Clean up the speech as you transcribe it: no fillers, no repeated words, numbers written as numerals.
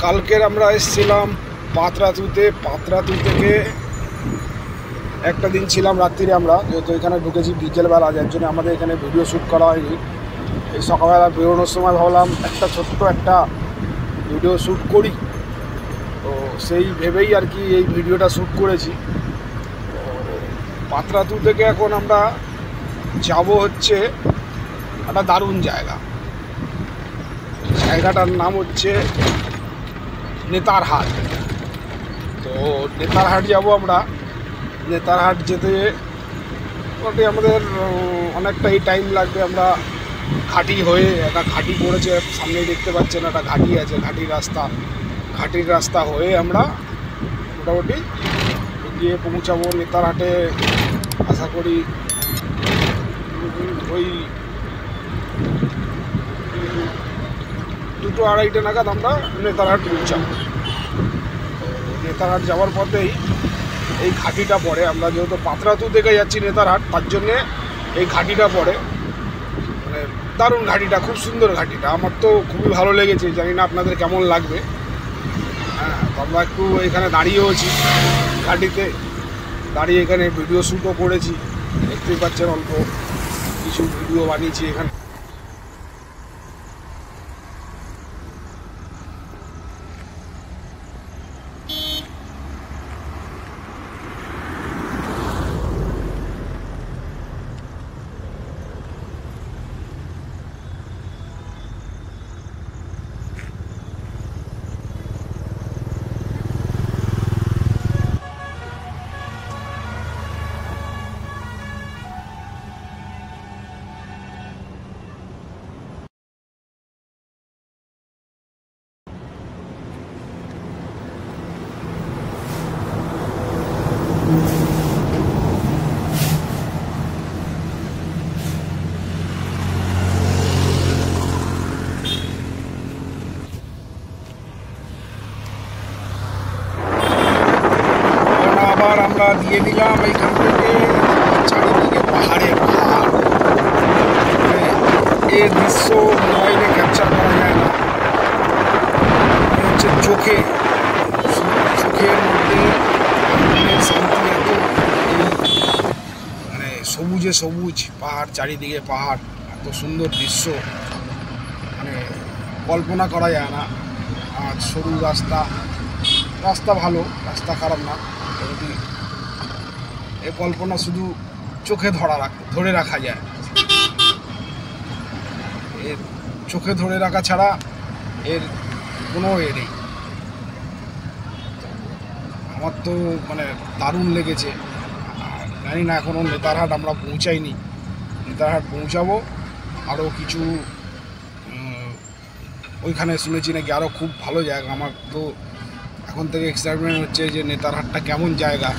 কালকের আমরা এসেছিলাম পাতরাতুতে। পাতরাতু থেকে একটা দিন ছিলাম রাত্রিরে, আমরা যেহেতু এখানে ঢুকেছি বিকেলবেলা, যার জন্য আমাদের এখানে ভিডিও শ্যুট করা হয়নি। এই সকালবেলা বেরোনোর সময় ভাবলাম একটা ছোট্ট একটা ভিডিও শ্যুট করি, তো সেই ভেবেই আর কি এই ভিডিওটা শ্যুট করেছি। পাতরাতু থেকে এখন আমরা যাব হচ্ছে একটা দারুণ জায়গা। জায়গাটার নাম হচ্ছে নেতারহাট। তো নেতারহাট যাব আমরা। নেতারহাট যেতে মোটামুটি আমাদের অনেকটাই টাইম লাগবে। আমরা ঘাটি হয়ে, একটা ঘাটি পড়েছে সামনেই দেখতে পাচ্ছেন, একটা ঘাটি আছে, ঘাটির রাস্তা হয়ে আমরা মোটামুটি গিয়ে পৌঁছাবো নেতারহাটে। আশা করি ওই 2-2:30 নাগাদ আমরা নেতারহাট পৌঁছাবো। নেতারহাট যাওয়ার পথেই এই ঘাটিটা পড়ে। আমরা যেহেতু পাতরাতু থেকে যাচ্ছি নেতারহাট, তার জন্যে এই ঘাটিটা পড়ে। মানে দারুণ ঘাটিটা, খুব সুন্দর ঘাটিটা, আমার তো খুবই ভালো লেগেছে। জানি না আপনাদের কেমন লাগবে। হ্যাঁ, আমরা একটু এখানে দাঁড়িয়েওছি, ঘাটিতে দাঁড়িয়ে এখানে ভিডিও শ্যুটও করেছি। দেখতেই পাচ্ছেন অল্প কিছু ভিডিও বানিয়েছি এখানে। আবার আমরা দিয়ে দিলাম এইখান থেকে চারিদিকে পাহাড়। এর দৃশ্য মোবাইলে ক্যাপচার করা যায় না। হচ্ছে চোখের মধ্যে মনের শান্তি এত, মানে সবুজে সবুজ পাহাড়, চারিদিকে পাহাড়, এত সুন্দর দৃশ্য, মানে কল্পনা করা যায় না। আর সরু রাস্তা ভালো, রাস্তা খারাপ না। এই কল্পনা শুধু চোখে ধরে রাখা যায়। এর চোখে ধরে রাখা ছাড়া এর কোনো নেই। আমার তো মানে দারুণ লেগেছে। জানি না এখনও নেতারহাট আমরা পৌঁছাইনি। নেতারহাট পৌঁছাবো। আরও কিছু ওইখানে শুনেছি নাকি আরও খুব ভালো জায়গা। আমার তো এখন থেকে এক্সাইটমেন্ট হচ্ছে যে নেতারহাটটা কেমন জায়গা।